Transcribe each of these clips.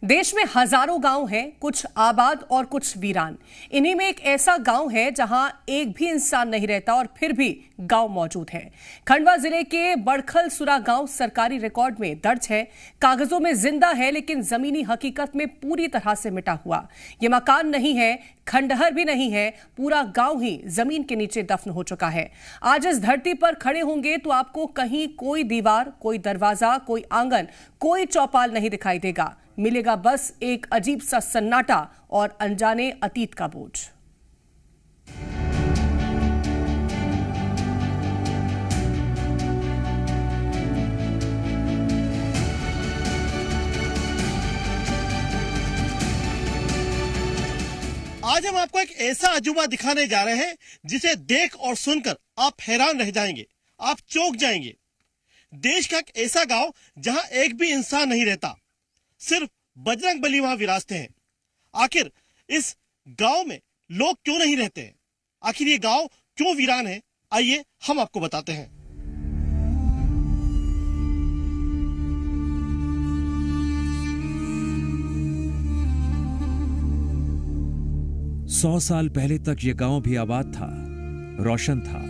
देश में हजारों गांव हैं, कुछ आबाद और कुछ वीरान। इन्हीं में एक ऐसा गांव है जहां एक भी इंसान नहीं रहता और फिर भी गांव मौजूद है। खंडवा जिले के बड़खल सुरा गांव सरकारी रिकॉर्ड में दर्ज है, कागजों में जिंदा है लेकिन जमीनी हकीकत में पूरी तरह से मिटा हुआ। ये मकान नहीं है, खंडहर भी नहीं है, पूरा गांव ही जमीन के नीचे दफन हो चुका है। आज इस धरती पर खड़े होंगे तो आपको कहीं कोई दीवार, कोई दरवाजा, कोई आंगन, कोई चौपाल नहीं दिखाई देगा। मिलेगा बस एक अजीब सा सन्नाटा और अनजाने अतीत का बोझ। आज हम आपको एक ऐसा अजूबा दिखाने जा रहे हैं जिसे देख और सुनकर आप हैरान रह जाएंगे, आप चौंक जाएंगे। देश का एक ऐसा गांव जहां एक भी इंसान नहीं रहता, सिर्फ बजरंगबली वहां विराजते हैं। आखिर इस गांव में लोग क्यों नहीं रहते हैं? आखिर ये गांव क्यों वीरान है? आइए हम आपको बताते हैं। सौ साल पहले तक यह गांव भी आबाद था, रोशन था,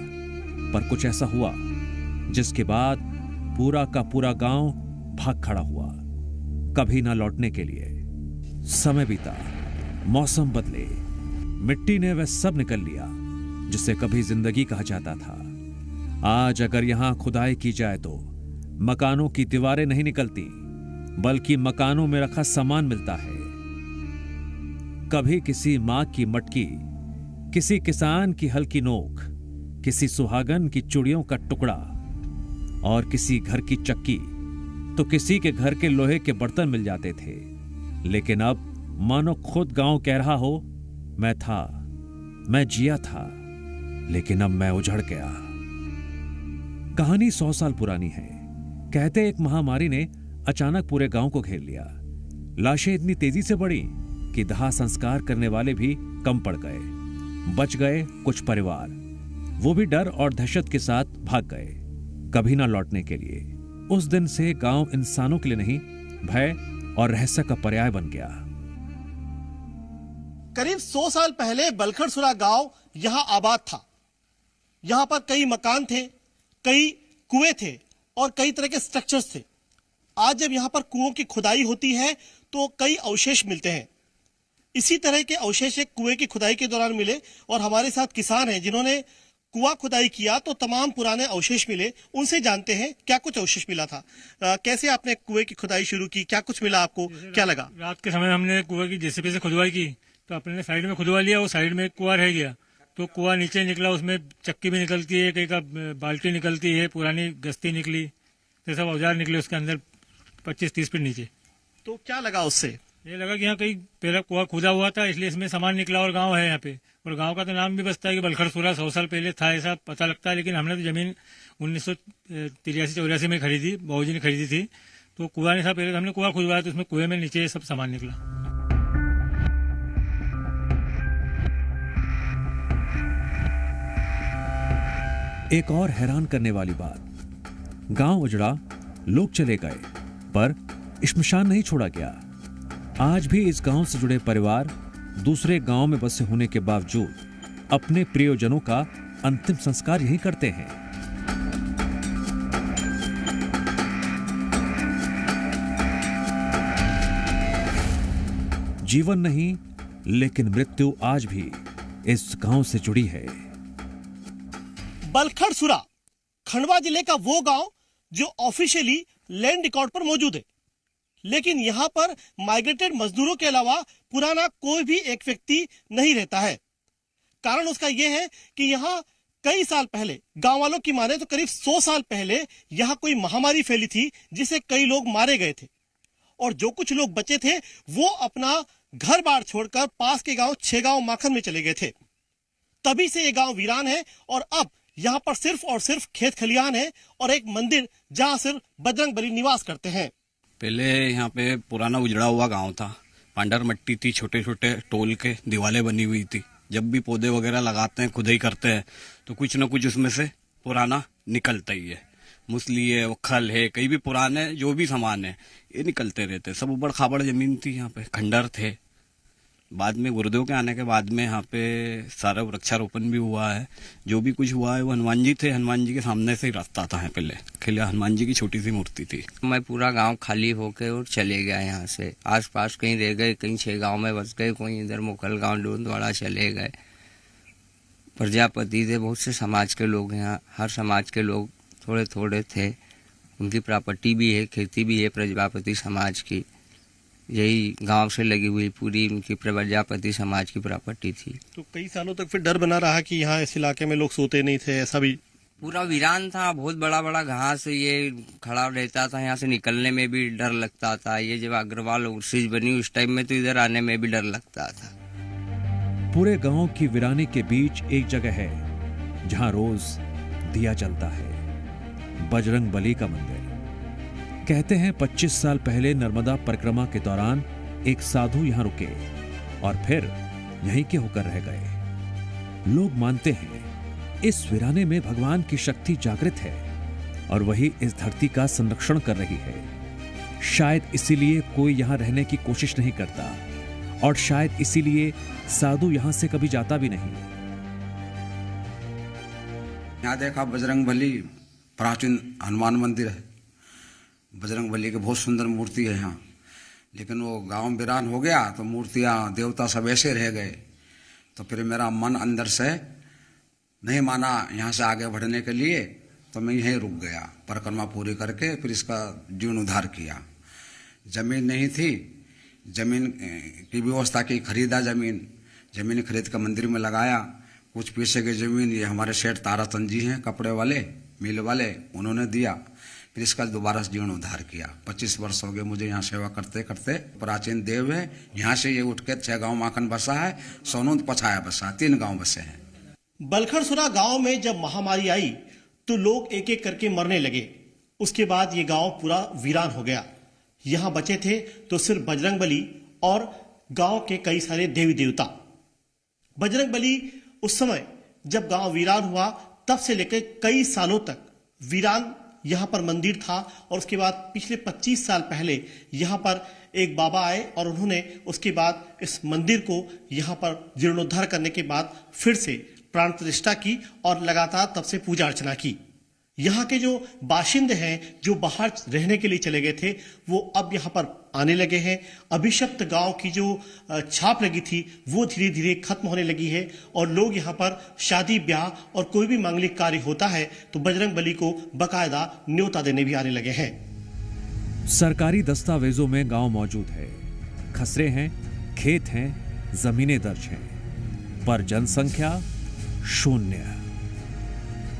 पर कुछ ऐसा हुआ जिसके बाद पूरा का पूरा गांव भाग खड़ा हुआ, कभी ना लौटने के लिए। समय बीता, मौसम बदले, मिट्टी ने वह सब निकल लिया जिसे कभी जिंदगी कहा जाता था। आज अगर यहां खुदाई की जाए तो मकानों की दीवारें नहीं निकलती, बल्कि मकानों में रखा सामान मिलता है। कभी किसी मां की मटकी, किसी किसान की हल्की नोक, किसी सुहागन की चूड़ियों का टुकड़ा और किसी घर की चक्की, तो किसी के घर के लोहे के बर्तन मिल जाते थे। लेकिन अब मानो खुद गांव कह रहा हो, मैं था, मैं जिया था, लेकिन अब मैं उजड़ गया। कहानी 100 साल पुरानी है। कहते एक महामारी ने अचानक पूरे गांव को घेर लिया। लाशें इतनी तेजी से बढ़ी कि दाह संस्कार करने वाले भी कम पड़ गए। बच गए कुछ परिवार, वो भी डर और दहशत के साथ भाग गए, कभी ना लौटने के लिए। उस दिन से गांव इंसानों के लिए नहीं, भय और रहस्य का पर्याय बन गया। करीब 100 साल पहले बलखड़सुरा गांव यहां आबाद था। यहां पर कई मकान थे, कई कुएं थे और कई तरह के स्ट्रक्चर्स थे। आज जब यहां पर कुओं की खुदाई होती है तो कई अवशेष मिलते हैं। इसी तरह के अवशेष एक कुएं की खुदाई के दौरान मिले और हमारे साथ किसान हैं जिन्होंने कुआं खुदाई किया तो तमाम पुराने अवशेष मिले। उनसे जानते हैं क्या कुछ अवशेष मिला था। कैसे आपने कुएं की खुदाई शुरू की, क्या कुछ मिला आपको, क्या लगा? रात के समय हमने कुएं की जेसीबी से खुदवाई की तो अपने साइड में खुदवा लिया, वो साइड में एक कुआं रह गया तो कुआं नीचे निकला, उसमें चक्की भी निकलती है, कई का बाल्टी निकलती है, पुरानी गश्ती निकली, तो सब औजार निकले उसके अंदर 25-30 फीट नीचे। तो क्या लगा उससे? ये लगा कि यहाँ कहीं पहले कुआं खुदा हुआ था, इसलिए इसमें सामान निकला और गांव है यहाँ पे। और गांव का तो नाम भी बसता है कि बलखड़सुरा 100 साल पहले था, ऐसा पता लगता है। लेकिन हमने तो जमीन 1983-84 में खरीदी, बाबूजी ने खरीदी थी, तो कुआं नहीं था पहले, तो हमने कुआं खुदवाया तो उसमें कुएं में नीचे सब सामान निकला। एक और हैरान करने वाली बात, गांव उजड़ा, लोग चले गए, पर श्मशान नहीं छोड़ा गया। आज भी इस गांव से जुड़े परिवार दूसरे गांव में बसे होने के बावजूद अपने प्रियजनों का अंतिम संस्कार यहीं करते हैं। जीवन नहीं, लेकिन मृत्यु आज भी इस गांव से जुड़ी है। बलखड़सुरा खंडवा जिले का वो गांव जो ऑफिशियली लैंड रिकॉर्ड पर मौजूद है, लेकिन यहां पर माइग्रेटेड मजदूरों के अलावा पुराना कोई भी एक व्यक्ति नहीं रहता है। कारण उसका यह है कि यहां कई साल पहले, गांव वालों की माने तो करीब 100 साल पहले यहां कोई महामारी फैली थी जिससे कई लोग मारे गए थे और जो कुछ लोग बचे थे वो अपना घर बार छोड़कर पास के गांव छेगांव माखन में चले गए थे। तभी से ये गांव वीरान है और अब यहाँ पर सिर्फ और सिर्फ खेत खलिहान है और एक मंदिर जहाँ सिर्फ बजरंगबली निवास करते हैं। पहले यहाँ पे पुराना उजड़ा हुआ गांव था, पांडर मट्टी थी, छोटे छोटे टोल के दीवारें बनी हुई थी। जब भी पौधे वगैरह लगाते हैं, खुदाई करते हैं, तो कुछ न कुछ उसमें से पुराना निकलता ही है। मूसली है, खल है, कई भी पुराने जो भी सामान है ये निकलते रहते। सब ऊबड़ खाबड़ जमीन थी, यहाँ पे खंडर थे। बाद में गुरुदेव के आने के बाद में यहाँ पे सारा वृक्षारोपण भी हुआ है। जो भी कुछ हुआ है वो हनुमान जी थे, हनुमान जी के सामने से ही रास्ता था। है पहले खिला हनुमान जी की छोटी सी मूर्ति थी। मैं पूरा गांव खाली होके और चले गया यहाँ से। आसपास कहीं रह गए, कहीं 6 गांव में बस गए, कोई इधर मोकल गांव डूंदवाड़ा चले गए। प्रजापति थे, बहुत से समाज के लोग यहाँ, हर समाज के लोग थोड़े थोड़े थे। उनकी प्रॉपर्टी भी है, खेती भी है प्रजापति समाज की। यही गांव से लगी हुई पूरी उनकी प्रजापति समाज की प्रॉपर्टी थी। तो कई सालों तक फिर डर बना रहा कि यहाँ इस इलाके में लोग सोते नहीं थे, ऐसा भी? पूरा वीरान था, बहुत बड़ा बड़ा घास ये खड़ा रहता था। यहाँ से निकलने में भी डर लगता था। ये जब अग्रवाल ओवरसीज बनी उस टाइम में तो इधर आने में भी डर लगता था। पूरे गांव की वीरानी के बीच एक जगह है जहां रोज दिया जलता है, बजरंग बली का मंदिर। कहते हैं 25 साल पहले नर्मदा परिक्रमा के दौरान एक साधु यहां रुके और फिर यहीं के होकर रह गए। लोग मानते हैं इस वीराने में भगवान की शक्ति जागृत है और वही इस धरती का संरक्षण कर रही है। शायद इसीलिए कोई यहां रहने की कोशिश नहीं करता और शायद इसीलिए साधु यहां से कभी जाता भी नहीं। यहाँ देखा बजरंग बली, प्राचीन हनुमान मंदिर है। बजरंग बली की बहुत सुंदर मूर्ति है यहाँ, लेकिन वो गांव वीरान हो गया तो मूर्तियाँ देवता सब ऐसे रह गए। तो फिर मेरा मन अंदर से नहीं माना यहाँ से आगे बढ़ने के लिए, तो मैं यहीं रुक गया। परिक्रमा पूरी करके फिर इसका जीर्णोद्धार किया। जमीन नहीं थी, जमीन की व्यवस्था की, खरीदा जमीन खरीद कर मंदिर में लगाया। कुछ पीछे की जमीन ये हमारे सेठ ताराचंद जी हैं, कपड़े वाले, मिल वाले, उन्होंने दिया। फिर इसका दोबारा से जीर्णोद्धार किया। 25 वर्ष हो गए मुझे यहाँ सेवा करते करते। प्राचीन देव है, यहाँ से ये उठ के 6 गाँव माखन बसा है, सोनूद पछाया बसा, 3 गाँव बसे हैं। बलखड़सुरा गांव में जब महामारी आई तो लोग एक एक करके मरने लगे। उसके बाद ये गांव पूरा वीरान हो गया। यहां बचे थे तो सिर्फ बजरंग बली और गांव के कई सारे देवी देवता। बजरंग बली उस समय जब गांव वीरान हुआ तब से लेकर कई सालों तक वीरान यहां पर मंदिर था। और उसके बाद पिछले 25 साल पहले यहां पर एक बाबा आए और उन्होंने उसके बाद इस मंदिर को यहां पर जीर्णोद्धार करने के बाद फिर से प्राण प्रतिष्ठा की और लगातार तब से पूजा अर्चना की। यहाँ के जो बाशिंदे हैं, जो बाहर रहने के लिए चले गए थे, वो अब यहाँ पर आने लगे हैं। अभिशप्त गांव की जो छाप लगी थी वो धीरे धीरे खत्म होने लगी है और लोग यहाँ पर शादी ब्याह और कोई भी मांगलिक कार्य होता है तो बजरंग बली को बकायदा न्योता देने भी आने लगे हैं। सरकारी दस्तावेजों में गांव मौजूद है, खसरे हैं, खेत हैं, जमीनें दर्ज हैं, पर जनसंख्या 0।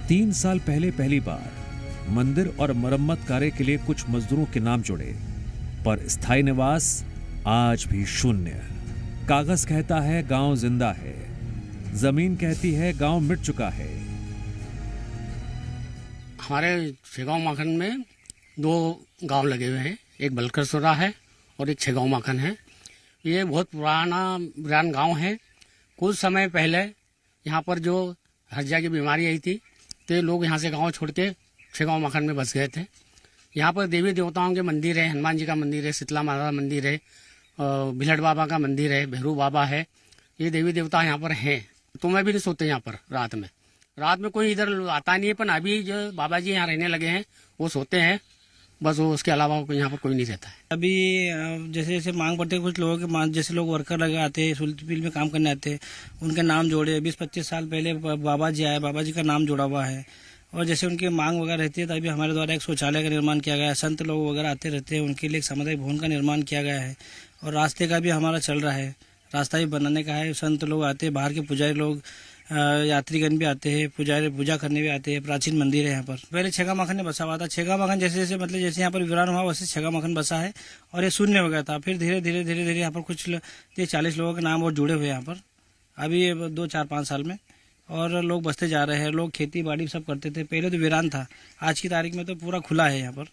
3 साल पहले पहली बार मंदिर और मरम्मत कार्य के लिए कुछ मजदूरों के नाम जुड़े, पर स्थायी निवास आज भी 0। कागज कहता है गांव जिंदा है, जमीन कहती है गांव मिट चुका है। हमारे छेगांव माखन में 2 गांव लगे हुए हैं, एक बलखड़सुरा है और एक छेगांव माखन है। ये बहुत पुराना वीरान गांव है। कुछ समय पहले यहाँ पर जो हर्जा की बीमारी आई थी तो लोग यहाँ से गांव छोड़ के छेगांव माखन में बस गए थे। यहाँ पर देवी देवताओं के मंदिर है, हनुमान जी का मंदिर है, शीतला माता का मंदिर है, भिलट बाबा का मंदिर है, भैरू बाबा है। ये देवी देवता यहाँ पर हैं। तो मैं भी नहीं सोते यहाँ पर रात में कोई इधर आता नहीं है। पर अभी जो बाबा जी यहाँ रहने लगे हैं वो सोते हैं बस, वो उसके अलावा यहाँ पर कोई नहीं रहता है। अभी जैसे जैसे मांग पड़ती है, कुछ लोगों के जैसे लोग वर्कर लगे आते हैं, फील्ड में काम करने आते हैं, उनके नाम जोड़े। 20-25 साल पहले बाबा जी आए, बाबा जी का नाम जोड़ा हुआ है। और जैसे उनकी मांग वगैरह रहती है तो अभी हमारे द्वारा एक शौचालय का निर्माण किया गया है। संत लोग वगैरह आते रहते हैं, उनके लिए एक सामुदायिक भवन का निर्माण किया गया है। और रास्ते का भी हमारा चल रहा है, रास्ता भी बनाने का है। संत लोग आते हैं, बाहर के पुजारी लोग, यात्रीगण भी आते हैं, पुजारी पूजा करने भी आते हैं। प्राचीन मंदिर है यहाँ पर। पहले छेगा माखन ने बसा हुआ था। छेगा माखन जैसे जैसे मतलब जैसे यहाँ पर वीरान हुआ वैसे छेगा माखन बसा है और ये 0 हो गया था। फिर धीरे धीरे यहाँ पर कुछ 40 लोगों के नाम और जुड़े हुए यहाँ पर अभी 2, 4, 5 साल में। और लोग बसते जा रहे हैं। लोग खेती बाड़ी सब करते थे। पहले तो वीरान था, आज की तारीख में तो पूरा खुला है। यहाँ पर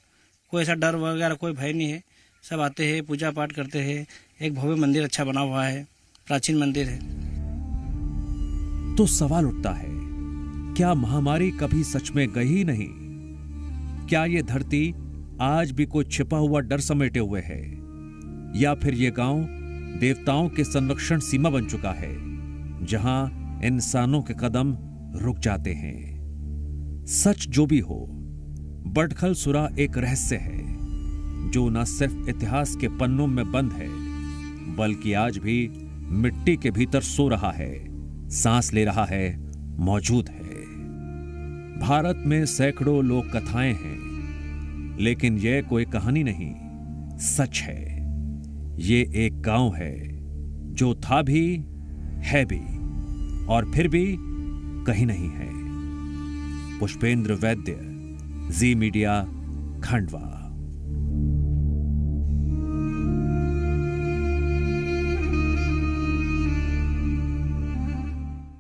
कोई ऐसा डर वगैरह कोई भय नहीं है। सब आते हैं, पूजा पाठ करते हैं। एक भव्य मंदिर अच्छा बना हुआ है, प्राचीन मंदिर है। तो सवाल उठता है, क्या महामारी कभी सच में गई ही नहीं? क्या ये धरती आज भी कोई छिपा हुआ डर समेटे हुए है, या फिर ये गांव देवताओं के संरक्षण सीमा बन चुका है, जहां इंसानों के कदम रुक जाते हैं? सच जो भी हो, बड़खल सुरा एक रहस्य है जो न सिर्फ इतिहास के पन्नों में बंद है, बल्कि आज भी मिट्टी के भीतर सो रहा है, सांस ले रहा है, मौजूद है। भारत में सैकड़ों लोक कथाएं हैं, लेकिन यह कोई कहानी नहीं, सच है। ये एक गांव है जो था भी, है भी, और फिर भी कहीं नहीं है। पुष्पेंद्र वैद्य, जी मीडिया, खंडवा।